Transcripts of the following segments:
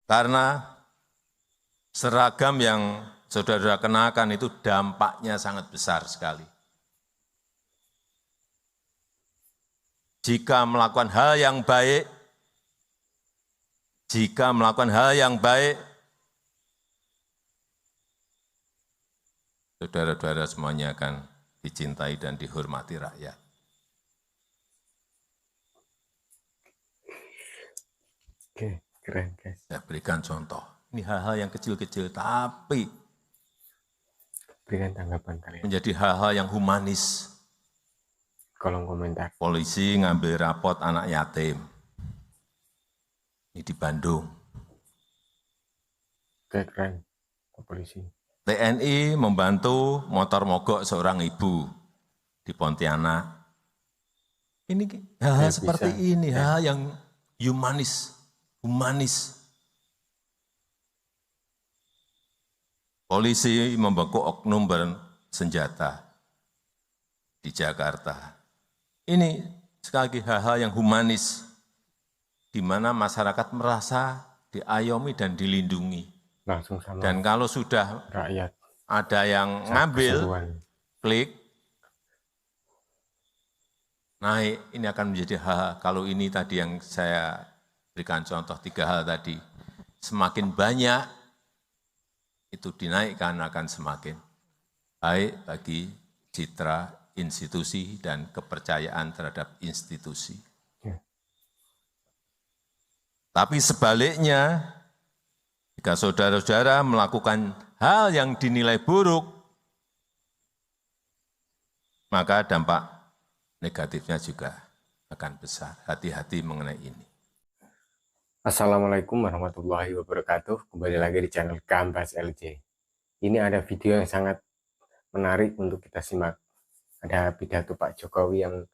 Karena seragam yang saudara-saudara kenakan itu dampaknya sangat besar sekali. Jika melakukan hal yang baik, saudara-saudara semuanya akan dicintai dan dihormati rakyat. Oke, keren guys. Saya berikan contoh. Ini hal-hal yang kecil-kecil, tapi Berikan tanggapan kalian. menjadi hal-hal yang humanis. Kolom komentar. Polisi ngambil rapot anak yatim. Ini di Bandung. Oke, keren. Polisi. TNI membantu motor mogok seorang ibu di Pontianak. Ini hal-hal seperti ini, hal yang humanis. Polisi membekuk oknum bersenjata di Jakarta. Ini sekali lagi hal-hal yang humanis, di mana masyarakat merasa diayomi dan dilindungi. Langsung sama Dan kalau sudah rakyat ada yang ngambil, klik, naik, ini akan menjadi hal, kalau ini tadi yang saya berikan contoh 3 hal tadi, semakin banyak itu dinaikkan akan semakin baik bagi citra institusi dan kepercayaan terhadap institusi. Tapi sebaliknya, jika saudara-saudara melakukan hal yang dinilai buruk, maka dampak negatifnya juga akan besar. Hati-hati mengenai ini. Assalamualaikum warahmatullahi wabarakatuh. Kembali lagi di channel Gambas LJ. Ini ada video yang sangat menarik untuk kita simak. Ada pidato Pak Jokowi yang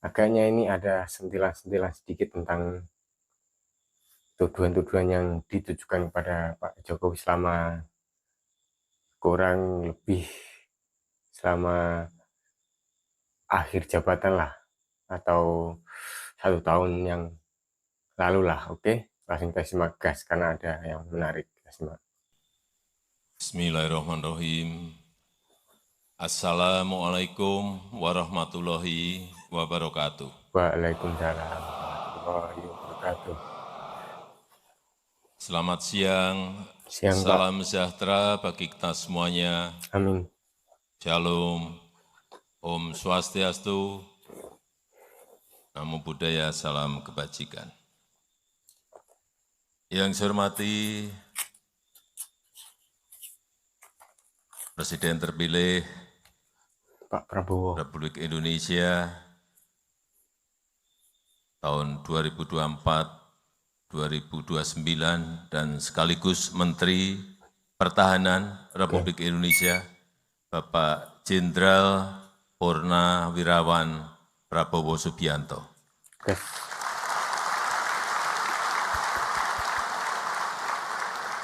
agaknya ini ada sentilan-sentilan sedikit tentang tuduhan-tuduhan yang ditujukan kepada Pak Jokowi selama kurang lebih selama akhir jabatan lah, atau 1 tahun yang lalu lah. Oke, langsung kita simak gas karena ada yang menarik. Kita simak. Bismillahirrahmanirrahim. Assalamualaikum warahmatullahi wabarakatuh. Waalaikumsalam warahmatullahi wabarakatuh. Selamat siang, Siang, salam sejahtera bagi kita semuanya. Amin. Shalom, Om Swastiastu, Namo Buddhaya, salam kebajikan. Yang saya hormati Presiden terpilih Pak Prabowo Republik Indonesia tahun 2024-2029 dan sekaligus Menteri Pertahanan Republik Indonesia, Bapak Jenderal Purnawirawan Prabowo Subianto. Oke.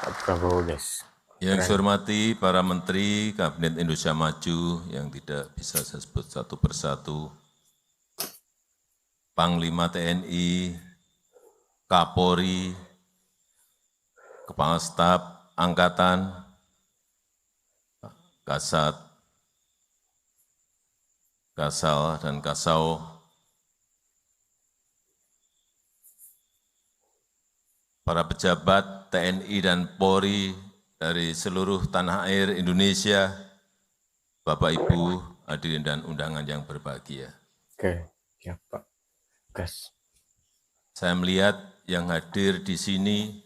Pak Prabowo, guys. Yang saya hormati para Menteri Kabinet Indonesia Maju yang tidak bisa saya sebut satu persatu, Panglima TNI, Kapolri, Kepala Staf Angkatan, Kasat, Kasal, dan Kasau, para pejabat TNI dan Polri dari seluruh tanah air Indonesia, Bapak Ibu hadirin dan undangan yang berbahagia. Oke, siap Pak. Gas. Saya melihat yang hadir di sini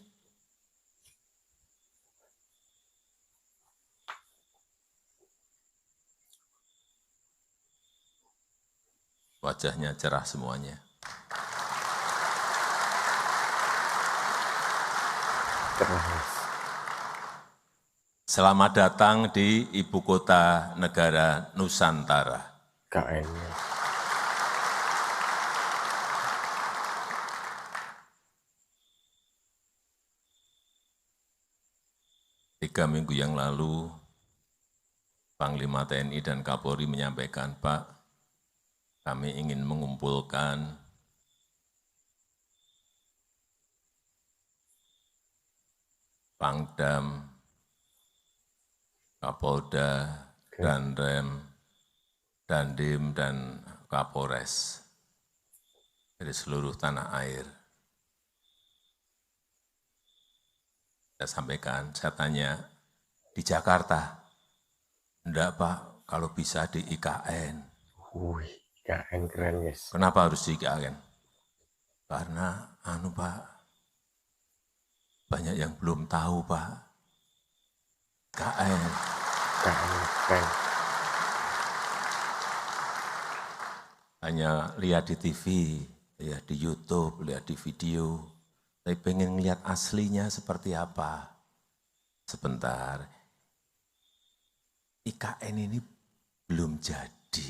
wajahnya cerah semuanya. Terus. Selamat datang di Ibu Kota Negara Nusantara. KN. 3 minggu yang lalu, Panglima TNI dan Kapolri menyampaikan, Pak, kami ingin mengumpulkan Pangdam, Kapolda, Danrem, Dandim, dan Kapolres dari seluruh tanah air. Saya sampaikan, saya tanya, di Jakarta, enggak Pak, kalau bisa di IKN. Wih, IKN keren guys. Kenapa harus di IKN? Karena, Pak, banyak yang belum tahu Pak, IKN. IKN keren. Hanya lihat di TV, lihat di YouTube, lihat di video, tapi pengen lihat aslinya seperti apa. Sebentar, IKN ini belum jadi.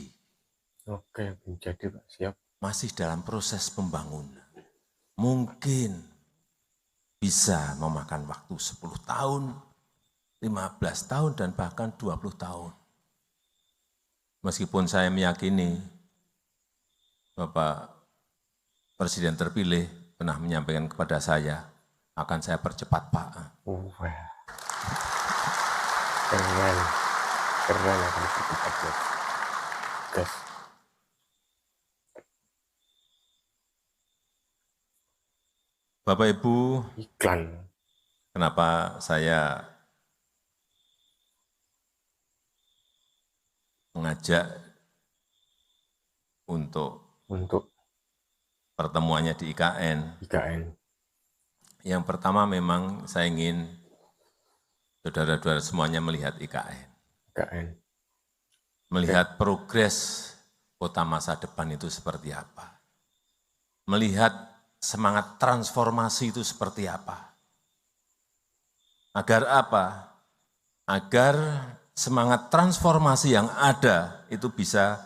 Oke, belum jadi Pak, siap. Masih dalam proses pembangunan. Mungkin bisa memakan waktu 10 tahun, 15 tahun, dan bahkan 20 tahun. Meskipun saya meyakini Bapak Presiden terpilih pernah menyampaikan kepada saya, akan saya percepat Pak. Wah, keren, keren akan percepat guys. Bapak Ibu, Iklan. kenapa saya mengajak untuk pertemuannya di IKN? Yang pertama memang saya ingin saudara-saudara semuanya melihat IKN. Melihat progres kota masa depan itu seperti apa. Melihat semangat transformasi itu seperti apa. Agar apa? Agar semangat transformasi yang ada itu bisa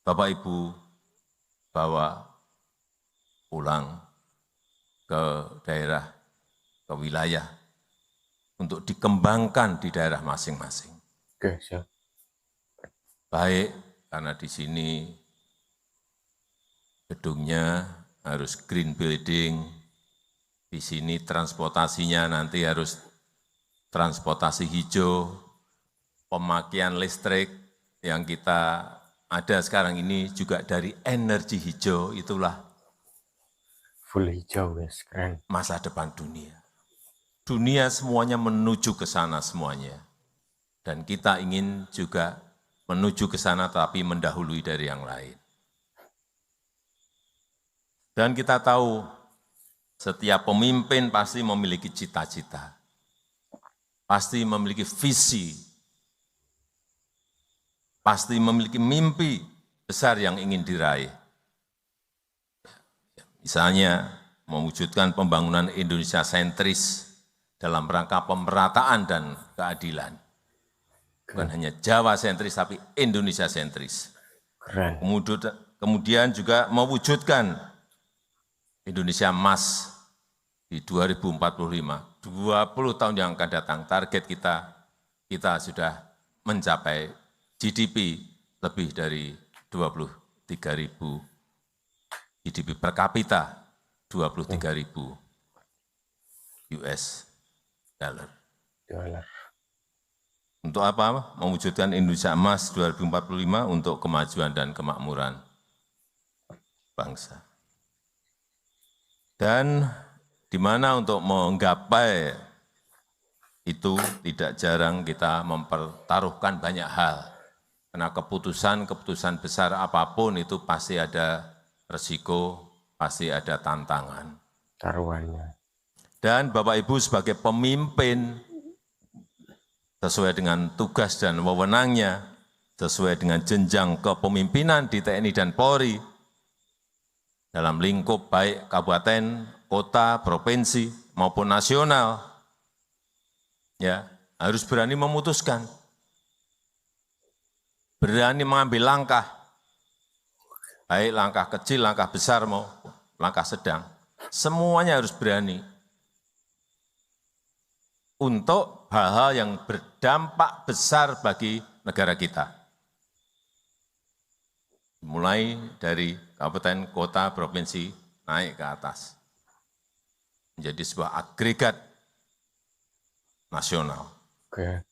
Bapak Ibu bawa pulang ke daerah, ke wilayah, untuk dikembangkan di daerah masing-masing. Oke, siap. Baik, karena di sini gedungnya harus green building, di sini transportasinya nanti harus transportasi hijau, pemakaian listrik yang kita ada sekarang ini juga dari energi hijau, itulah Full hijau guys, keren. masa depan dunia. Dunia semuanya menuju ke sana semuanya. Dan kita ingin juga menuju ke sana tapi mendahului dari yang lain. Dan kita tahu setiap pemimpin pasti memiliki cita-cita. Pasti memiliki visi. Pasti memiliki mimpi besar yang ingin diraih. Misalnya, mewujudkan pembangunan Indonesia sentris dalam rangka pemerataan dan keadilan. Bukan hanya Jawa sentris, tapi Indonesia sentris. Keren. Kemudian juga mewujudkan Indonesia emas di 2045. 20 tahun yang akan datang, target kita sudah mencapai GDP lebih dari 23.000 GDP per kapita 23.000 US dollar. Untuk apa? Mewujudkan Indonesia emas 2045 untuk kemajuan dan kemakmuran bangsa. Dan di mana untuk menggapai itu tidak jarang kita mempertaruhkan banyak hal. Karena keputusan besar apapun itu pasti ada resiko, pasti ada tantangan. Taruhannya. Dan Bapak Ibu sebagai pemimpin, sesuai dengan tugas dan wewenangnya, sesuai dengan jenjang kepemimpinan di TNI dan Polri, dalam lingkup baik kabupaten, kota, provinsi, maupun nasional, ya harus berani memutuskan, berani mengambil langkah, baik langkah kecil, langkah besar, mau langkah sedang, semuanya harus berani untuk hal-hal yang berdampak besar bagi negara kita. Mulai dari kabupaten, kota, provinsi, naik ke atas. Menjadi sebuah agregat nasional. Oke.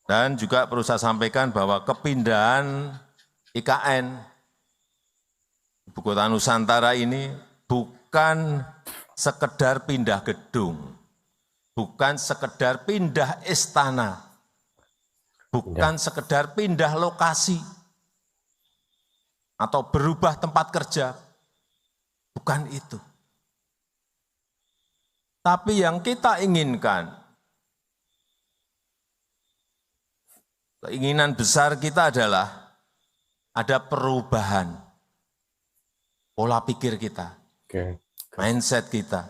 Dan juga perlu saya sampaikan bahwa kepindahan IKN Ibu Kota Nusantara ini bukan sekedar pindah gedung, bukan sekedar pindah istana, bukan sekedar pindah lokasi, atau berubah tempat kerja, bukan itu. Tapi yang kita inginkan, keinginan besar kita adalah ada perubahan pola pikir kita, Oke. mindset kita,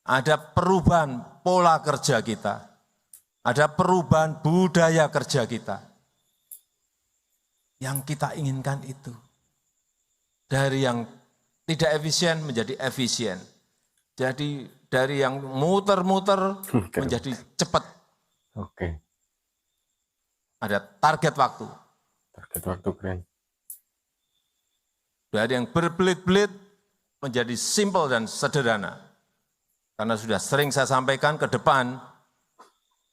ada perubahan pola kerja kita, ada perubahan budaya kerja kita. Yang kita inginkan itu. Dari yang tidak efisien menjadi efisien. Jadi dari yang muter-muter menjadi cepat. Oke. Ada target waktu. Target waktu keren. Dari yang berbelit-belit menjadi simpel dan sederhana. Karena sudah sering saya sampaikan ke depan,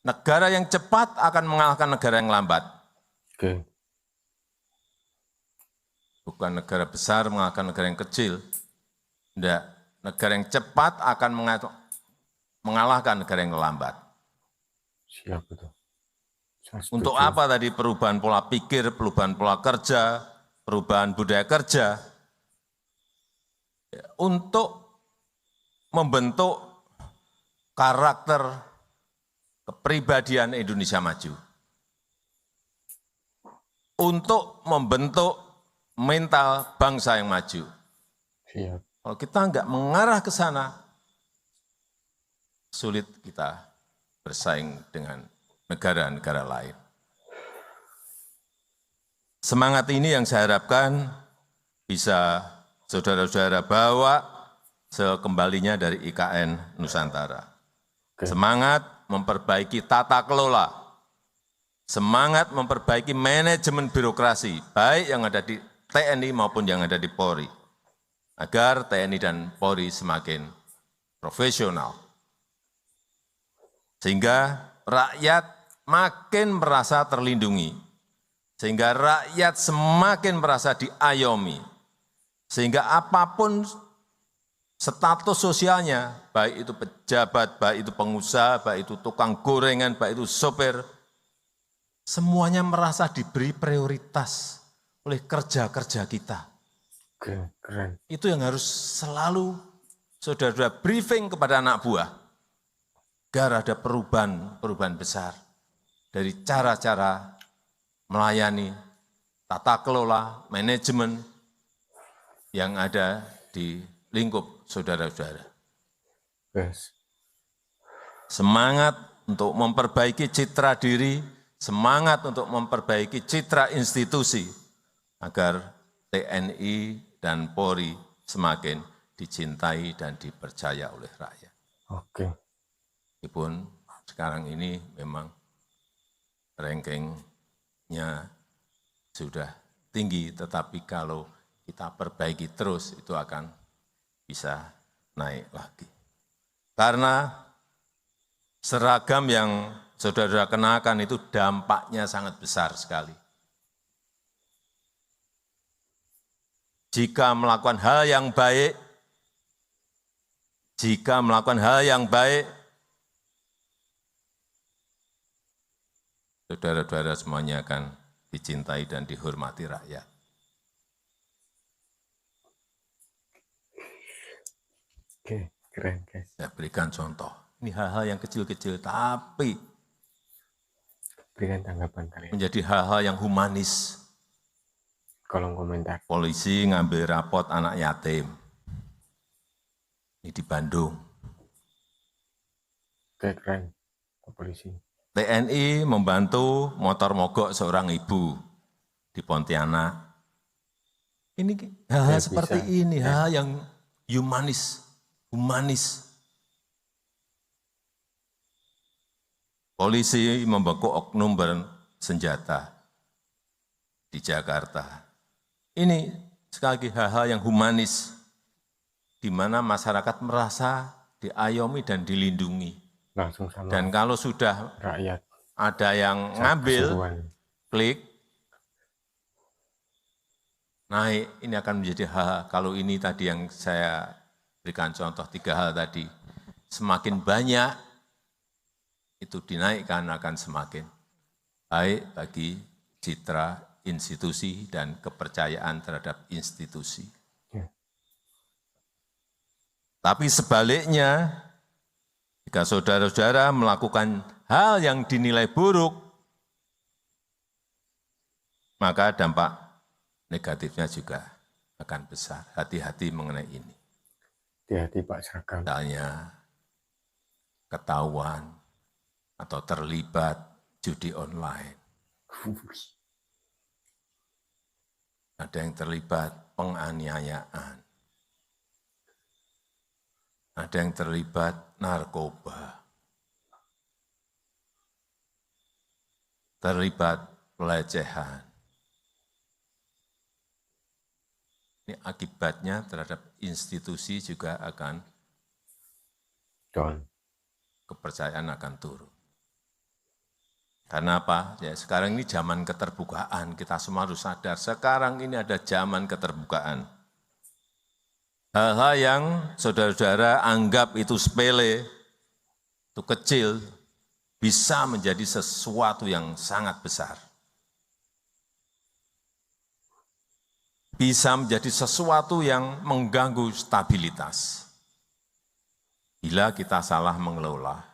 negara yang cepat akan mengalahkan negara yang lambat. Oke. Bukan negara besar mengalahkan negara yang kecil. Tidak. Negara yang cepat akan mengalahkan negara yang lambat. Siap itu. Untuk apa tadi perubahan pola pikir, perubahan pola kerja, perubahan budaya kerja? Untuk membentuk karakter kepribadian Indonesia maju. Untuk membentuk mental bangsa yang maju. Siap. Kalau kita enggak mengarah ke sana, sulit kita bersaing dengan negara-negara lain. Semangat ini yang saya harapkan bisa saudara-saudara bawa sekembalinya dari IKN Nusantara. Semangat memperbaiki tata kelola, semangat memperbaiki manajemen birokrasi, baik yang ada di TNI maupun yang ada di Polri, agar TNI dan Polri semakin profesional. Sehingga rakyat makin merasa terlindungi, sehingga rakyat semakin merasa diayomi, sehingga apapun status sosialnya, baik itu pejabat, baik itu pengusaha, baik itu tukang gorengan, baik itu sopir, semuanya merasa diberi prioritas oleh kerja-kerja kita. Keren. Itu yang harus selalu saudara-saudara briefing kepada anak buah, agar ada perubahan besar dari cara-cara melayani, tata kelola, manajemen yang ada di lingkup saudara-saudara. Yes. Semangat untuk memperbaiki citra diri, semangat untuk memperbaiki citra institusi, agar TNI dan Polri semakin dicintai dan dipercaya oleh rakyat. Oke. Meskipun sekarang ini memang rankingnya sudah tinggi, tetapi kalau kita perbaiki terus itu akan bisa naik lagi. Karena seragam yang saudara-saudara kenakan itu dampaknya sangat besar sekali. Jika melakukan hal yang baik, saudara-saudara semuanya akan dicintai dan dihormati rakyat. Oke, keren guys. Saya berikan contoh. Ini hal-hal yang kecil-kecil, tapi Berikan tanggapan kalian. menjadi hal-hal yang humanis. Kolom komentar. Polisi ngambil rapot anak yatim. Ini di Bandung. Oke, keren. Polisi. TNI membantu motor mogok seorang ibu di Pontianak. Ini hal-hal seperti ini, hal yang humanis. Polisi membekuk oknum bersenjata di Jakarta. Ini sekali lagi hal-hal yang humanis, di mana masyarakat merasa diayomi dan dilindungi. langsung sama Dan kalau sudah rakyat ada yang ngambil, klik, naik, ini akan menjadi hal, kalau ini tadi yang saya berikan contoh 3 hal tadi, semakin banyak itu dinaikkan akan semakin baik bagi citra institusi dan kepercayaan terhadap institusi. Tapi sebaliknya, jika saudara-saudara melakukan hal yang dinilai buruk, maka dampak negatifnya juga akan besar. Hati-hati mengenai ini. Hati-hati Pak Seragam. Misalnya ketahuan atau terlibat judi online. Ada yang terlibat penganiayaan. Ada yang terlibat narkoba. Terlibat pelecehan. Ini akibatnya terhadap institusi juga akan down. Kepercayaan akan turun. Karena apa? Ya, sekarang ini zaman keterbukaan, kita semua harus sadar. Sekarang ini ada zaman keterbukaan. Hal-hal yang saudara-saudara anggap itu sepele, itu kecil, bisa menjadi sesuatu yang sangat besar. Bisa menjadi sesuatu yang mengganggu stabilitas. Bila kita salah mengelola.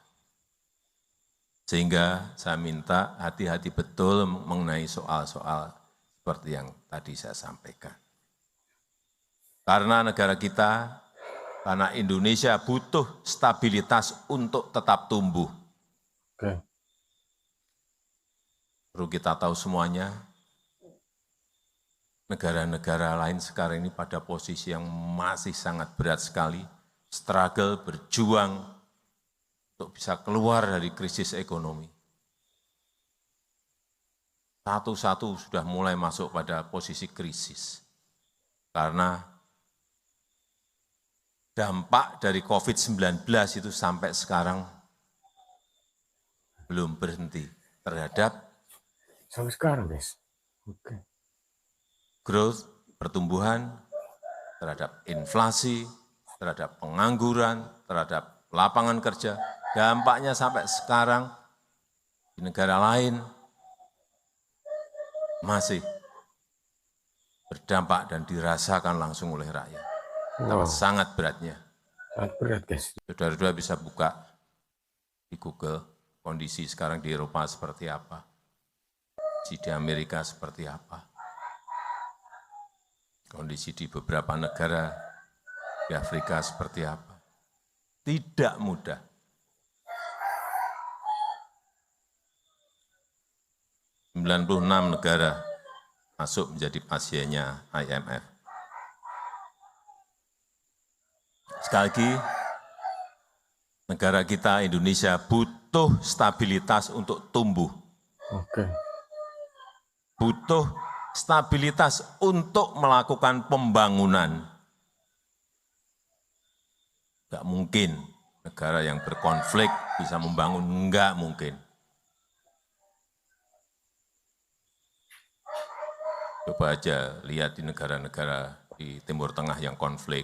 Sehingga saya minta hati-hati betul mengenai soal-soal seperti yang tadi saya sampaikan. Karena negara kita, karena Indonesia butuh stabilitas untuk tetap tumbuh. Oke. Perlu kita tahu semuanya, negara-negara lain sekarang ini pada posisi yang masih sangat berat sekali, struggle, berjuang, untuk bisa keluar dari krisis ekonomi. Satu-satu sudah mulai masuk pada posisi krisis. Karena dampak dari COVID-19 itu sampai sekarang belum berhenti terhadap sampai sekarang, guys. Oke. Growth, pertumbuhan, terhadap inflasi, terhadap pengangguran, terhadap lapangan kerja. Dampaknya sampai sekarang di negara lain masih berdampak dan dirasakan langsung oleh rakyat. Wow. Sangat beratnya. Sangat berat, guys. Saudara-saudara bisa buka di Google kondisi sekarang di Eropa seperti apa, di Amerika seperti apa, kondisi di beberapa negara di Afrika seperti apa. Tidak mudah. ...96 negara masuk menjadi pasiennya IMF. Sekali lagi, negara kita Indonesia butuh stabilitas untuk tumbuh. Oke. Butuh stabilitas untuk melakukan pembangunan. Enggak mungkin negara yang berkonflik bisa membangun, enggak mungkin. Coba aja lihat di negara-negara di Timur Tengah yang konflik.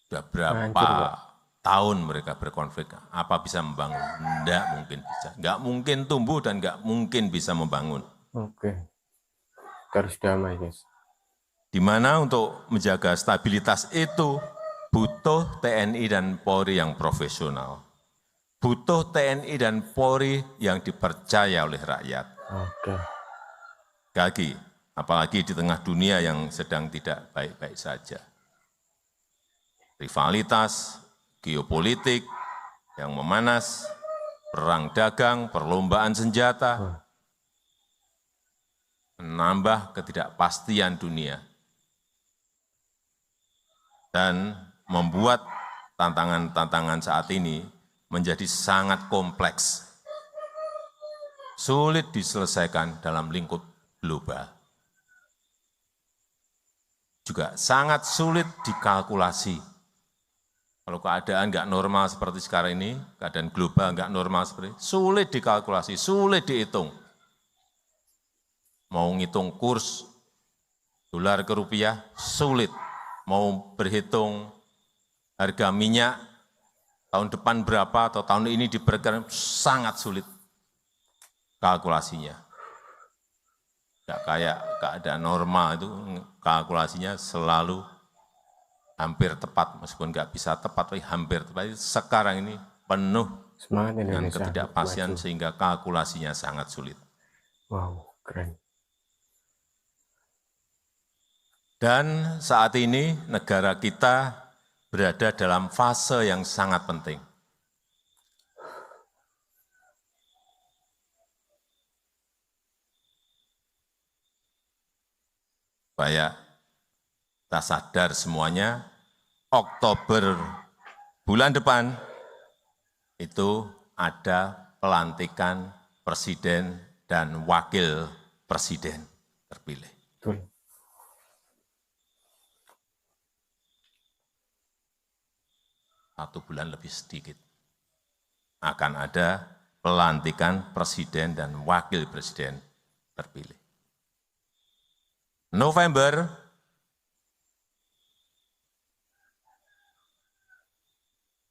Sudah berapa tahun mereka berkonflik, apa bisa membangun? Enggak mungkin bisa. Enggak mungkin tumbuh dan enggak mungkin bisa membangun. Oke. Harus damai, guys. Di mana untuk menjaga stabilitas itu butuh TNI dan Polri yang profesional. Butuh TNI dan Polri yang dipercaya oleh rakyat. Oke. Lagi, apalagi di tengah dunia yang sedang tidak baik-baik saja. Rivalitas, geopolitik yang memanas, perang dagang, perlombaan senjata, menambah ketidakpastian dunia, dan membuat tantangan-tantangan saat ini menjadi sangat kompleks, sulit diselesaikan dalam lingkup global. Juga sangat sulit dikalkulasi Kalau keadaan nggak normal seperti sekarang ini, keadaan global nggak normal seperti ini, sulit dikalkulasi, sulit dihitung. Mau ngitung kurs dolar ke rupiah, sulit. Mau berhitung harga minyak tahun depan berapa atau tahun ini diperkirakan, sangat sulit kalkulasinya. Nggak kayak keadaan normal itu, kalkulasinya selalu hampir tepat, meskipun nggak bisa tepat, tapi hampir tepat. Sekarang ini penuh dengan ketidakpastian sehingga kalkulasinya sangat sulit. Wow, keren. Dan saat ini negara kita berada dalam fase yang sangat penting. Supaya kita sadar semuanya, Oktober bulan depan itu ada pelantikan presiden dan wakil presiden terpilih. Betul. Satu bulan lebih sedikit akan ada pelantikan presiden dan wakil presiden terpilih. November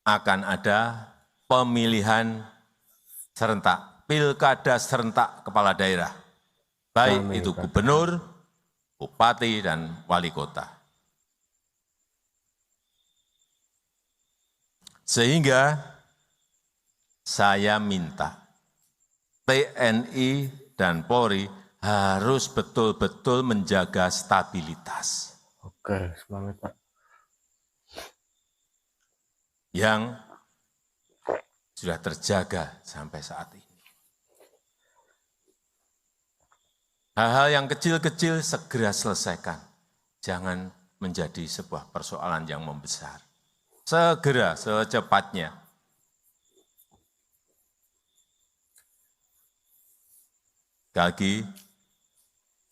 akan ada pemilihan serentak, pilkada serentak kepala daerah, baik itu gubernur, bupati, dan wali kota. Sehingga saya minta TNI dan Polri harus betul-betul menjaga stabilitas. Oke, semangat Pak. Yang sudah terjaga sampai saat ini. Hal-hal yang kecil-kecil segera selesaikan. Jangan menjadi sebuah persoalan yang membesar. Segera, secepatnya. Lagi,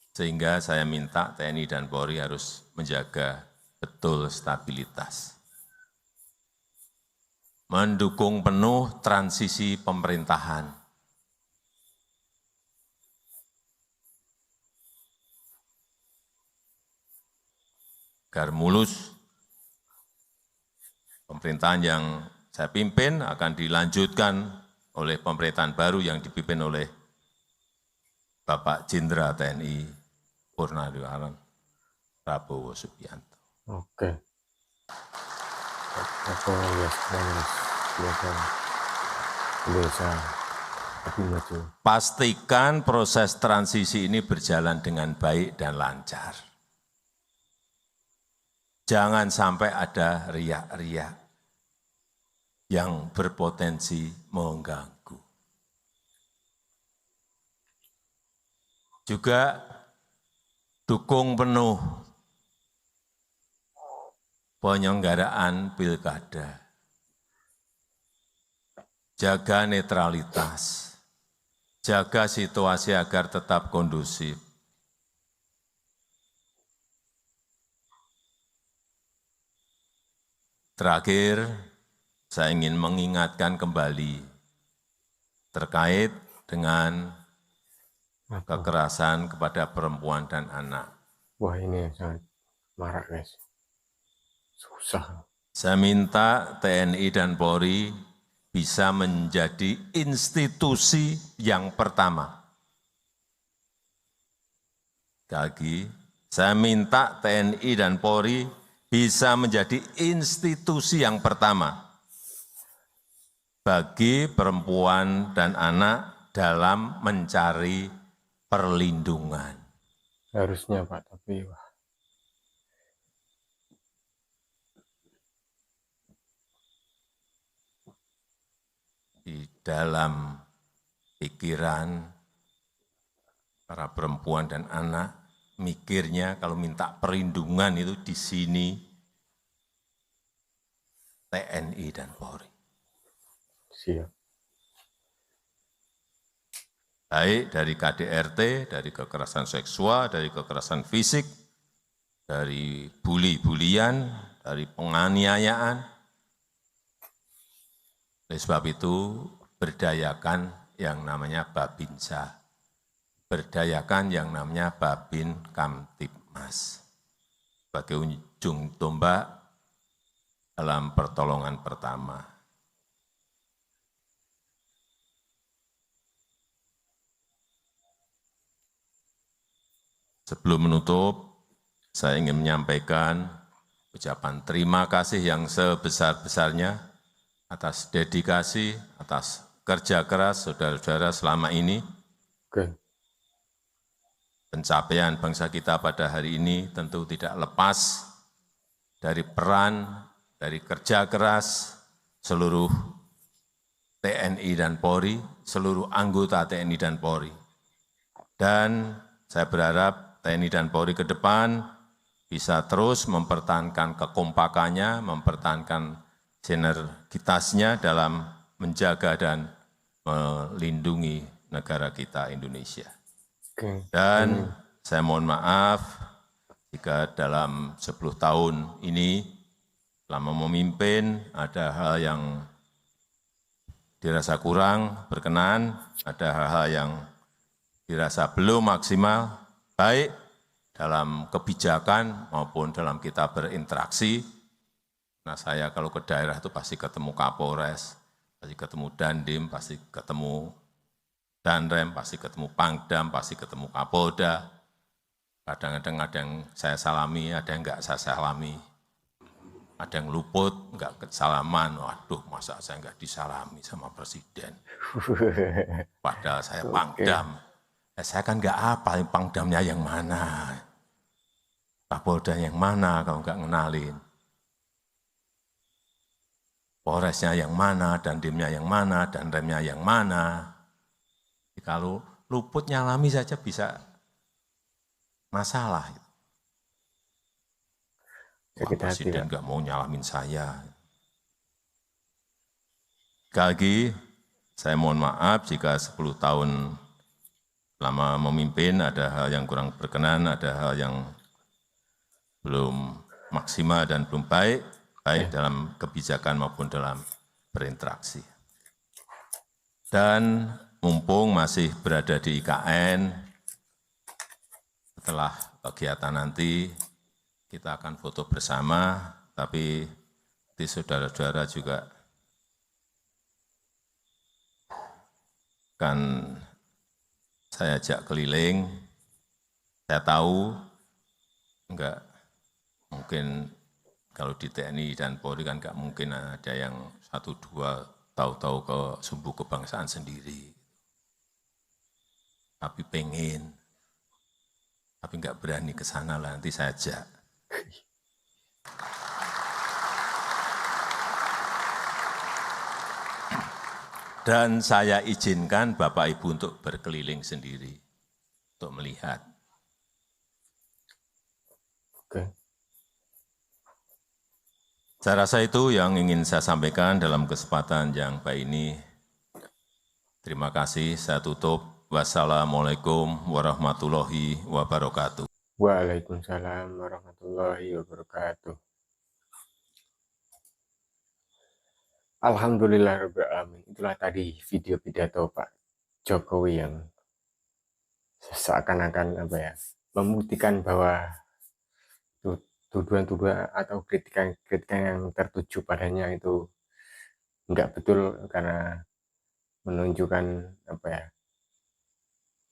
sehingga saya minta TNI dan Polri harus menjaga betul stabilitas. Mendukung penuh transisi pemerintahan. Agar mulus, pemerintahan yang saya pimpin akan dilanjutkan oleh pemerintahan baru yang dipimpin oleh Bapak Jenderal TNI Purnawirawan Prabowo Subianto. Oke. Pastikan proses transisi ini berjalan dengan baik dan lancar. Jangan sampai ada riak-riak yang berpotensi mengganggu. Juga dukung penuh penyelenggaraan pilkada. Jaga netralitas, jaga situasi agar tetap kondusif. Terakhir, saya ingin mengingatkan kembali terkait dengan kekerasan kepada perempuan dan anak. Wah, ini sangat marak, guys. Susah. Saya minta TNI dan Polri bisa menjadi institusi yang pertama. Lagi, saya minta TNI dan Polri bisa menjadi institusi yang pertama bagi perempuan dan anak dalam mencari perlindungan. Harusnya Pak, tapi wah. Di dalam pikiran para perempuan dan anak, mikirnya kalau minta perlindungan itu di sini TNI dan Polri. Siap. Baik dari KDRT, dari kekerasan seksual, dari kekerasan fisik, dari bully-bulian, dari penganiayaan, Oleh sebab itu, berdayakan yang namanya Babinsa, berdayakan yang namanya Babin Kamtibmas sebagai ujung tombak dalam pertolongan pertama. Sebelum menutup, saya ingin menyampaikan ucapan terima kasih yang sebesar-besarnya atas dedikasi, atas kerja keras saudara-saudara selama ini. Pencapaian bangsa kita pada hari ini tentu tidak lepas dari peran, dari kerja keras seluruh TNI dan Polri, seluruh anggota TNI dan Polri. Dan saya berharap TNI dan Polri ke depan bisa terus mempertahankan kekompakannya, mempertahankan sinergitasnya dalam menjaga dan melindungi negara kita Indonesia. Dan saya mohon maaf jika dalam 10 tahun ini selama memimpin ada hal yang dirasa kurang berkenan, ada hal-hal yang dirasa belum maksimal, baik dalam kebijakan maupun dalam kita berinteraksi. Nah, saya kalau ke daerah itu pasti ketemu Kapolres, pasti ketemu Dandim, pasti ketemu Danrem, pasti ketemu Pangdam, pasti ketemu Kapolda. Kadang-kadang ada yang saya salami, ada yang enggak saya salami. Ada yang luput, enggak salaman. Waduh, masa saya enggak disalami sama Presiden. Padahal saya Pangdam. Saya kan enggak apa Pangdamnya yang mana. Kapolda yang mana kalau enggak ngenalin. Polresnya yang mana, Dandimnya yang mana, Danremnya yang mana. Kalau luput nyalami saja bisa masalah. Pak Presiden nggak mau nyalamin saya. Sekali lagi, saya mohon maaf jika 10 tahun lama memimpin ada hal yang kurang berkenan, ada hal yang belum maksimal dan belum baik, baik dalam kebijakan maupun dalam berinteraksi. Dan mumpung masih berada di IKN, setelah kegiatan nanti kita akan foto bersama, tapi di saudara-saudara juga akan saya ajak keliling. Saya tahu enggak mungkin kalau di TNI dan Polri kan enggak mungkin ada yang 1-2 tahu-tahu ke sumbu kebangsaan sendiri. Tapi pengen, tapi enggak berani ke sana lah, nanti saya ajak. Dan saya izinkan Bapak Ibu untuk berkeliling sendiri, untuk melihat. Saya rasa itu yang ingin saya sampaikan dalam kesempatan yang baik ini. Terima kasih, saya tutup. Wassalamualaikum warahmatullahi wabarakatuh. Waalaikumsalam warahmatullahi wabarakatuh. Alhamdulillahirrahmanirrahim. Itulah tadi video pidato Pak Jokowi yang seakan-akan membuktikan bahwa tuduhan-tuduhan atau kritikan yang tertuju padanya itu enggak betul, karena menunjukkan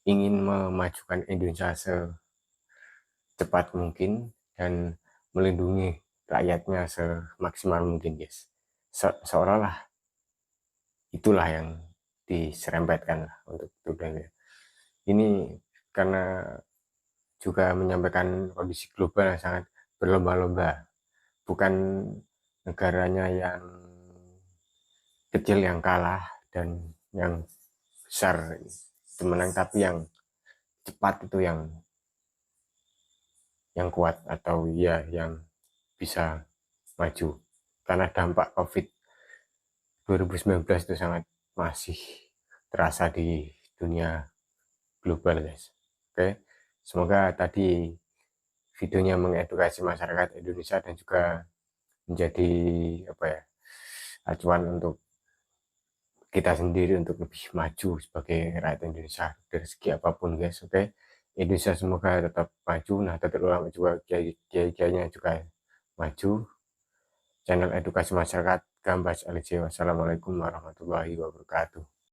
ingin memajukan Indonesia secepat mungkin dan melindungi rakyatnya semaksimal mungkin, guys. Seolah-olah itulah yang diserempetkan untuk tuduhannya. Ini karena juga menyampaikan kondisi global yang sangat berlomba-lomba, bukan negaranya yang kecil yang kalah dan yang besar itu menang, tapi yang cepat itu yang kuat atau yang bisa maju. Karena dampak COVID 2019 itu sangat masih terasa di dunia global, guys. Oke, semoga tadi videonya mengedukasi masyarakat Indonesia dan juga menjadi acuan untuk kita sendiri untuk lebih maju sebagai rakyat Indonesia dari segi apapun guys. Oke, Indonesia semoga tetap maju, Nahdlatul Ulama juga kiai-kiainya juga maju. Channel edukasi masyarakat Gambas LJ. Wassalamualaikum warahmatullahi wabarakatuh.